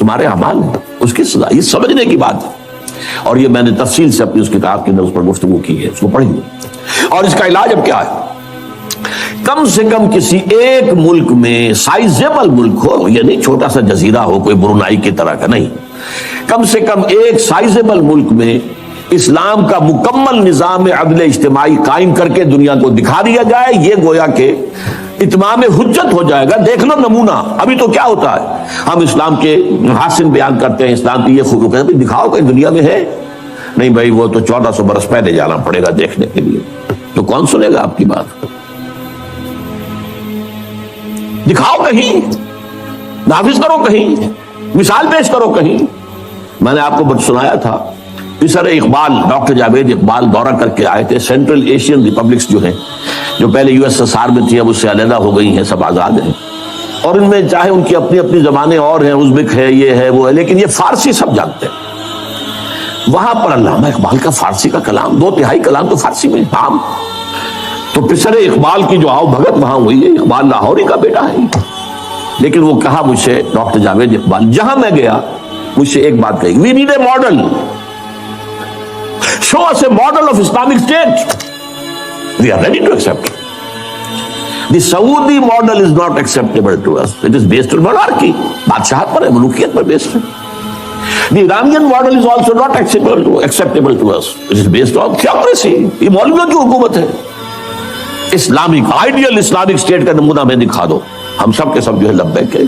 تمہارے اعمال ہیں، اس کی سزا، یہ سمجھنے کی بات ہے۔ اور یہ میں نے تفصیل سے اپنی اس کتاب کے اندر اس پر گفتگو کی ہے، اس کو پڑھیے۔ اور اس کا علاج اب کیا ہے؟ کم سے کم کسی ایک ملک میں، سائزیبل ملک ہو، یہ نہیں چھوٹا سا جزیرہ ہو کوئی برونائی کی طرح کا، نہیں، کم سے کم ایک سائزیبل ملک میں اسلام کا مکمل نظام عدل اجتماعی قائم کر کے دنیا کو دکھا دیا جائے، یہ گویا کہ اتمام حجت ہو جائے گا۔ دیکھ لو نمونہ، ابھی تو کیا ہوتا ہے، ہم اسلام کے محاسن بیان کرتے ہیں، اسلام کی یہ خوبیاں کہتے ہیں، دکھاؤ کہ دنیا میں ہے، نہیں بھائی وہ تو 1400 برس پہلے جانا پڑے گا دیکھنے کے لیے، تو کون سنے گا آپ کی بات؟ دکھاؤ کہیں، نافذ کرو کہیں، مثال پیش کرو کہیں۔ میں نے آپ کو سنایا تھا، پسر اقبال، ڈاکٹر جاوید اقبال دورہ کر کے آئے تھے، سینٹرل ایشین ریپبلکس جو ہیں، جو پہلے USSR میں تھی اب اس سے علیحدہ ہو گئی ہیں، سب آزاد ہیں، اور ان میں چاہے ان کی اپنی اپنی زبانیں اور ہیں، ازبک ہے، یہ ہے، وہ ہے، لیکن یہ فارسی سب جانتے ہیں۔ وہاں پر علامہ اقبال کا فارسی کا کلام، 2/3 کلام تو فارسی میں عام، تو پسر اقبال کی جو آؤ بھگت وہاں ہوئی ہے، اقبال لاہوری کا بیٹا ہے، لیکن وہ کہا مجھ سے ڈاکٹر جاوید اقبال، جہاں میں گیا مجھ سے ایک بات کہی، we need a model, show us a model of Islamic State. We are ready to accept it. The Saudi model is not acceptable to us. It is based on monarchy. بادشاہت پر ہے، ملوکیت پر بیسڈ ہے۔ The Iranian model is also not acceptable to us. It is based on theocracy. یہ مولویوں کی حکومت ہے۔ Islamic ideal Islamic state کا نمونہ ہمیں دکھا دو، ہم سب کے سب جو ہے لبیک ہے۔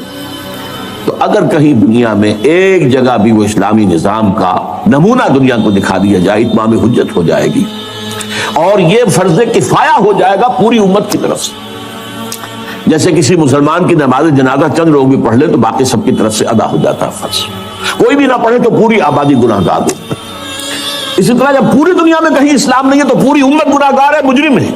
تو اگر کہیں دنیا میں ایک جگہ بھی وہ اسلامی نظام کا نمونہ دنیا کو دکھا دیا جائے، اتمام حجت ہو جائے گی، اور یہ فرض کفایہ ہو جائے گا پوری امت کی طرف سے۔ جیسے کسی مسلمان کی نماز جنازہ چند لوگ بھی پڑھ لیں تو باقی سب کی طرف سے ادا ہو جاتا ہے فرض، کوئی بھی نہ پڑھے تو پوری آبادی گناہ گار ہو۔ اسی طرح جب پوری دنیا میں کہیں اسلام نہیں ہے تو پوری امت گناہ گار ہے، مجرم ہے۔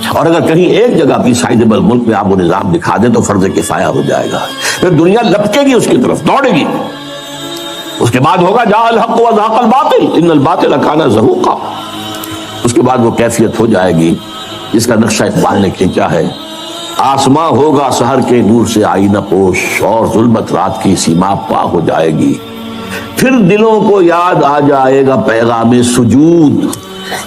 اور اگر کہیں ایک جگہ بھی سائزیبل ملک میں آپ وہ نظام دکھا دیں تو فرض کفایہ ہو جائے گا، پھر دنیا لپکے گی اس کی طرف، دوڑے گی۔ اس کے بعد ہوگا جاء الحق وزهق الباطل ان الباطل کان زہوقا، اس کے بعد وہ کیفیت ہو جائے گی جس کا نقشہ اقبال نے کھینچا ہے، آسماں ہوگا سحر کے نور سے آئینہ پوش، اور ظلمت رات کی سیما پا ہو جائے گی، پھر دلوں کو یاد آ جائے گا پیغام سجود،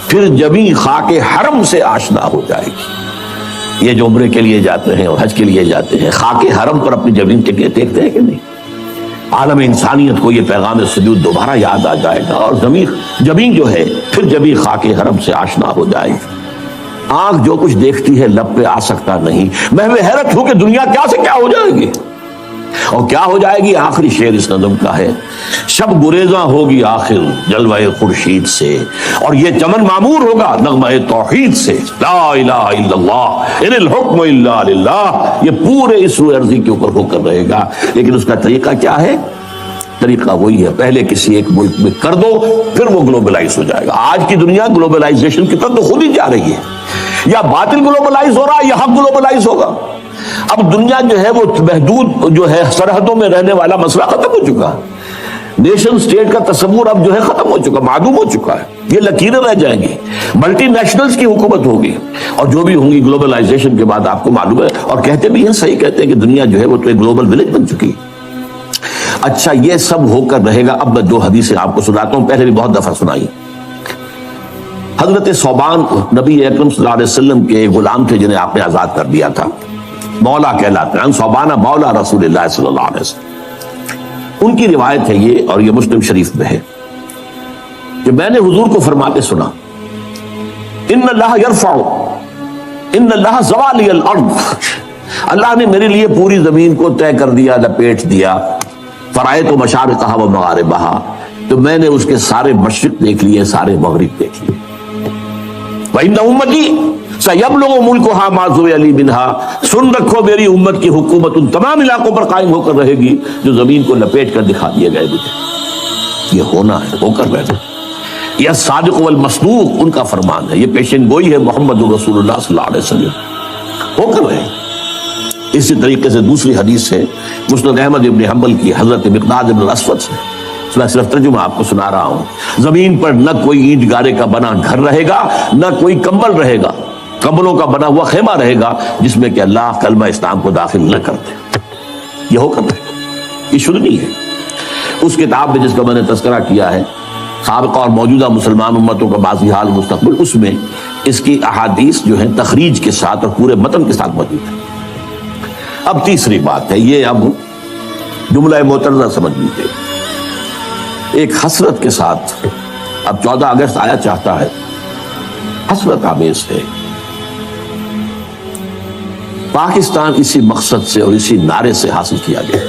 پھر جبیں خاک حرم سے آشنا ہو جائے گی۔ یہ جو عمرے کے لیے جاتے ہیں اور حج کے لیے جاتے ہیں، خاک حرم پر اپنی جبیں دیکھتے ہیں کہ نہیں؟ عالم انسانیت کو یہ پیغام سجود دوبارہ یاد آ جائے گا، اور جبیں جو ہے پھر جبیں خاک حرم سے آشنا ہو جائے گی۔ آنکھ جو کچھ دیکھتی ہے لب پہ آ سکتا نہیں، محو حیرت ہو کہ دنیا کیا سے کیا ہو جائے گی، اور کیا ہو جائے گی۔ آخری شعر اس نظم کا ہے، شب گریزاں ہوگی آخر جلوہ خورشید سے، اور یہ چمن معمور ہوگا نغمہ توحید سے، لا الہ الا اللہ ان الحکم الا للہ، یہ پورے اس روئے ارضی کے اوپر ہو کر رہے گا۔ لیکن اس کا طریقہ کیا ہے؟ طریقہ وہی ہے، پہلے کسی ایک ملک میں کر دو، پھر وہ گلوبلائز ہو جائے گا۔ آج کی دنیا گلوبلائزیشن کی طرف تو خود ہی جا رہی ہے، یا باطل گلوبلائز ہو رہا ہے یا حق گلوبلائز ہوگا۔ اب دنیا جو ہے وہ محدود جو ہے سرحدوں میں رہنے والا مسئلہ ختم ہو چکا ہے، نیشن سٹیٹ کا تصور اب جو ہے ختم ہو چکا، معدوم ہو چکا ہے، یہ لکیریں رہ جائیں گی، ملٹی نیشنلز کی حکومت ہوگی، اور جو بھی ہوں گی گلوبلائزیشن کے بعد آپ کو معلوم ہے، اور کہتے بھی ہیں، صحیح کہتے ہیں کہ دنیا جو ہے وہ تو ایک گلوبل ولیج بن چکی ہے۔ اچھا یہ سب ہو کر رہے گا۔ اب میں 2 حدیثیں آپ کو سناتا ہوں، پہلے بھی بہت دفعہ سنائی۔ حضرت ثوبان نبی اکرم صلی اللہ علیہ وسلم کے غلام تھے جنہیں آپ نے آزاد کر دیا تھا، مولا کہلاتے ہیں، ثوبان مولا رسول اللہ صلی اللہ علیہ وسلم۔ ان کی روایت ہے یہ، اور یہ مسلم شریف میں ہے، کہ میں نے حضور کو فرماتے سنا، ان اللہ یرفع، ان اللہ زوالی الارض، اللہ نے میرے لیے پوری زمین کو طے کر دیا، لپیٹ دیا، فرائض و مشارقہ و مغاربہ، تو میں نے اس کے سارے مشرق دیکھ لیے، سارے مغرب دیکھ لیے۔ وَإِنَّ أُمَّتِي سَيَبْلُغُ مُلْكُهَا مَا زُوِيَ لِي مِنْهَا، سن رکھو میری امت کی حکومت ان تمام علاقوں پر قائم ہو کر رہے گی جو زمین کو لپیٹ کر دکھا دیے گئے مجھے۔ یہ ہونا ہے، ہو کر رہنا۔ یہ صادق والمصدوق ان کا فرمان ہے، یہ پیشن گوئی ہے محمد رسول اللہ صلی اللہ علیہ وسلم، ہو کر رہے۔ اسی طریقے سے دوسری حدیث ہے مسند احمد ابن حنبل کی، حضرت مقداد ابن الاسود سے، میں صرف ترجمہ آپ کو سنا رہا ہوں۔ زمین پر نہ کوئی اینٹ گارے کا بنا گھر رہے گا، نہ کوئی کمبل رہے گا، کمبلوں کا بنا ہوا خیمہ رہے گا جس میں کہ اللہ کلمہ اسلام کو داخل نہ کرتے۔ یہ ہو کر رہے گا، یہ شدھ نہیں ہے. اس کتاب میں جس کا میں نے تذکرہ کیا ہے سابقہ اور موجودہ مسلمان امتوں کا ماضی حال مستقبل، اس میں اس کی احادیث جو ہیں تخریج کے ساتھ اور پورے متن کے ساتھ موجود ہے. اب تیسری بات ہے، یہ اب جملہ معترضہ سمجھ لیجیے. ایک حسرت کے ساتھ اب 14 اگست آیا چاہتا ہے، حسرت آمیز ہے. پاکستان اسی مقصد سے اور اسی نعرے سے حاصل کیا گیا.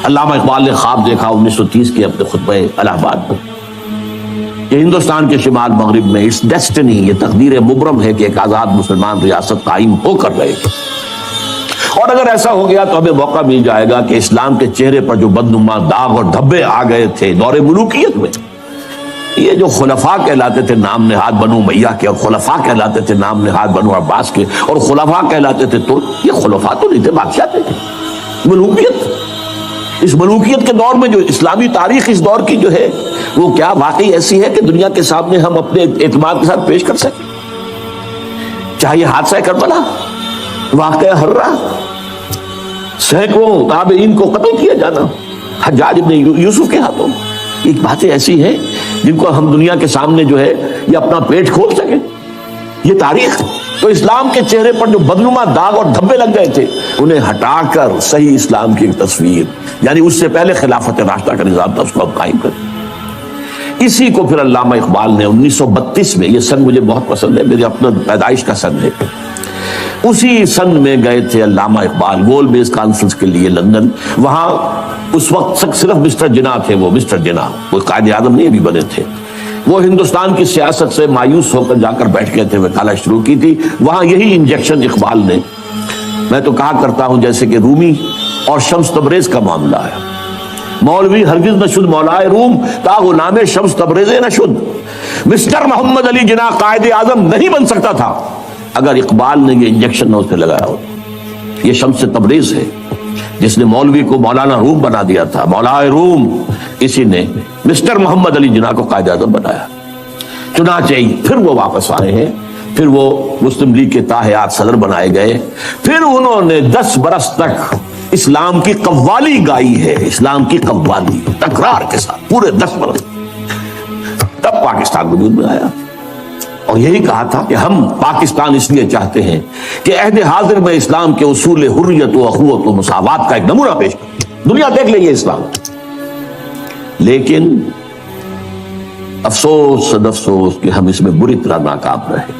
علامہ اقبال نے خواب دیکھا 1930 کے اپنے خطبہ الہ آباد میں کہ ہندوستان کے شمال مغرب میں اٹس ڈیسٹنی، یہ تقدیر مبرم ہے کہ ایک آزاد مسلمان ریاست قائم ہو کر رہے گی، اور اگر ایسا ہو گیا تو ہمیں موقع مل جائے گا کہ اسلام کے چہرے پر جو بدنما داغ اور دھبے آ گئے تھے دور ملوکیت میں، یہ جو خلفاء کہلاتے تھے نام نہاد بنو امیہ کے، اور خلفاء کہلاتے تھے نام نہاد بنو عباس کے، اور خلفاء کہلاتے تھے تو یہ خلفاء تو نہیں تھے، بادشاہ تھے. ملوکیت، اس ملوکیت کے دور میں جو اسلامی تاریخ اس دور کی جو ہے وہ کیا واقعی ایسی ہے کہ دنیا کے سامنے ہم اپنے اعتماد کے ساتھ پیش کر سکیں؟ چاہے حادثہ کربلا، واقعہ ہررا، سینکڑوں تابعین کو قتل کیا جانا حجاج ابن یوسف کے ہاتھوں، ایک باتیں ایسی ہیں جن کو ہم دنیا کے سامنے جو ہے یہ اپنا پیٹ کھول سکیں. یہ تاریخ تو اسلام کے چہرے پر جو بدنما داغ اور دھبے لگ گئے تھے انہیں ہٹا کر صحیح اسلام کی ایک تصویر، یعنی اس سے پہلے خلافت راشدہ کا نظام تھا، اس کو اب قائم کر. اسی کو پھر علامہ اقبال نے 1932 میں، یہ سن مجھے بہت پسند ہے، میری اپنا پیدائش کا سن ہے، اسی سن میں گئے تھے علامہ اقبال گول بیس کانفرنس کے لیے لندن. وہاں اس وقت صرف مسٹر جناح تھے، وہ مسٹر جناح، وہ قائد اعظم نہیں ابھی بنے تھے. وہ ہندوستان کی سیاست سے مایوس ہو کر جا کر بیٹھ گئے تھے، وکالت شروع کی تھی. وہاں یہی انجیکشن اقبال نے، میں تو کہا کرتا ہوں جیسے کہ رومی اور شمس تبریز کا معاملہ ہے. مولوی ہرگز نہ شد مولائے روم تا غلام شمس تبریز نہ شد. مسٹر محمد علی جناح قائد اعظم نہیں بن سکتا تھا اگر اقبال نے یہ انجیکشن نہ اسے لگایا ہو. یہ شمس تبریز ہے جس نے مولوی کو مولانا روم بنا دیا تھا، مولائے روم، اسی نے مسٹر محمد علی جناح کو قائد اعظم بنایا. چنانچہ پھر وہ واپس آئے ہیں، پھر وہ مسلم لیگ کے تاحیات صدر بنائے گئے، پھر انہوں نے 10 برس تک اسلام کی قوالی گائی ہے، اسلام کی قوالی تکرار کے ساتھ پورے 10 برس. تب پاکستان وجود میں آیا، اور یہی کہا تھا کہ ہم پاکستان اس لیے چاہتے ہیں کہ عہد حاضر میں اسلام کے اصول حریت و اخوت و مساوات کا ایک نمونہ پیش کریں، دنیا دیکھ لے یہ اسلام. لیکن افسوس صد افسوس کہ ہم اس میں بری طرح ناکام رہے.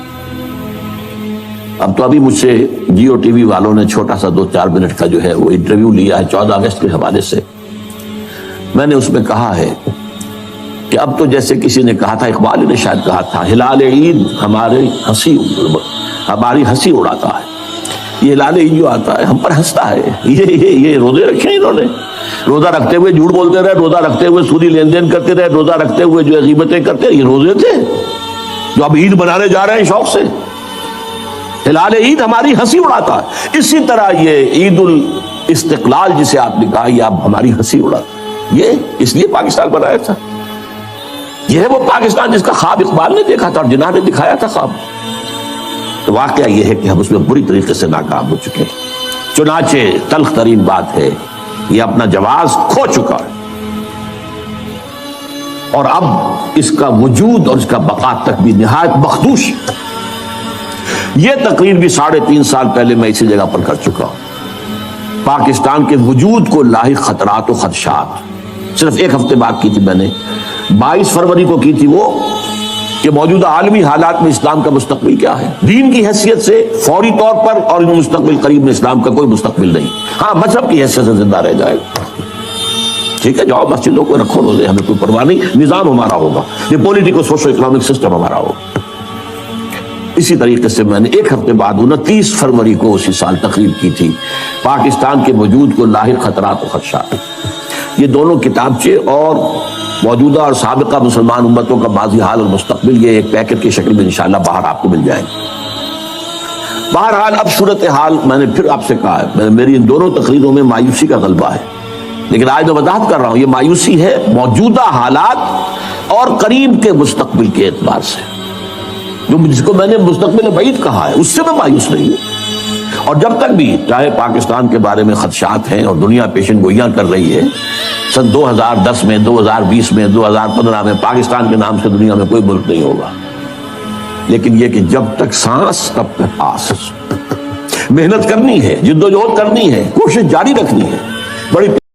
اب تو ابھی مجھ سے جیو ٹی وی والوں نے چھوٹا سا 2-4 منٹ کا جو ہے وہ انٹرویو لیا ہے 14 اگست کے حوالے سے. میں نے اس میں کہا ہے کہ اب تو جیسے کسی نے کہا تھا، اقبال نے شاید کہا تھا، ہلال عید ہماری ہنسی اڑاتا ہے. یہ ہلال عید جو آتا ہے ہم پر ہنستا ہے. یہ روزے رکھے انہوں نے، روزہ رکھتے ہوئے جھوٹ بولتے رہے، روزہ رکھتے ہوئے سودی لین دین کرتے رہے، روزہ رکھتے ہوئے جو غیبتیں کرتے رہے. یہ روزے تھے جو اب عید منانے جا رہے ہیں شوق سے. ہلال عید ہماری ہنسی اڑاتا ہے. اسی طرح یہ عید الاستقلال جسے آپ نے کہا یہ اب ہماری ہنسی اڑاتا ہے. یہ اس لیے پاکستان بنایا تھا. یہ ہے وہ پاکستان جس کا خواب اقبال نے دیکھا تھا اور جناح نے دکھایا تھا خواب. تو واقعہ یہ ہے کہ ہم اس میں بری طریقے سے ناکام ہو چکے ہیں. چنانچہ تلخ ترین بات ہے یہ اپنا جواز کھو چکا ہے، اور اب اس کا وجود اور اس کا بقا تک بھی نہایت مخدوش. یہ تقریر بھی 3.5 سال پہلے میں اسی جگہ پر کر چکا ہوں. پاکستان کے وجود کو لاحق خطرات و خدشات صرف ایک ہفتے بعد کی تھی میں نے، 22 فروری کو کی تھی وہ، کہ موجودہ عالمی حالات میں اسلام کا مستقبل کیا ہے. دین کی حیثیت سے فوری طور پر اور مستقبل قریب میں اسلام کا کوئی مستقبل نہیں. ہاں مذہب کی حیثیت سے زندہ رہ جائے گا، ٹھیک ہے، جاؤ مسجدوں کو رکھو روزے، ہمیں کوئی پرواہ نہیں، نظام ہمارا ہوگا، یہ پولیٹیکل سوشو اکنامک سسٹم ہمارا ہوگا. اسی طریقے سے میں نے ایک ہفتے بعد 29 فروری کو اسی سال تقریر کی تھی، پاکستان کے وجود کو لاحق خطرات و خدشات. یہ دونوں کتابچے اور موجودہ اور سابقہ مسلمان امتوں کا ماضی حال اور مستقبل یہ ایک پیکٹ کی شکل میں انشاءاللہ باہر آپ کو مل جائے گا. بہرحال اب صورتحال میں نے پھر آپ سے کہا ہے، میری ان دونوں تقریروں میں مایوسی کا غلبہ ہے، لیکن آج میں وضاحت کر رہا ہوں یہ مایوسی ہے موجودہ حالات اور قریب کے مستقبل کے اعتبار سے. جس کو میں نے مستقبل بعید کہا ہے اس سے میں مایوس نہیں ہوں، اور جب تک بھی چاہے پاکستان کے بارے میں خدشات ہیں اور دنیا پیشن گوئیاں کر رہی ہے، سن 2010 میں، 2020 میں، 2015 میں پاکستان کے نام سے دنیا میں کوئی ملک نہیں ہوگا، لیکن یہ کہ جب تک سانس تب تک آس، محنت کرنی ہے، جدوجہد کرنی ہے، کوشش جاری رکھنی ہے، بڑی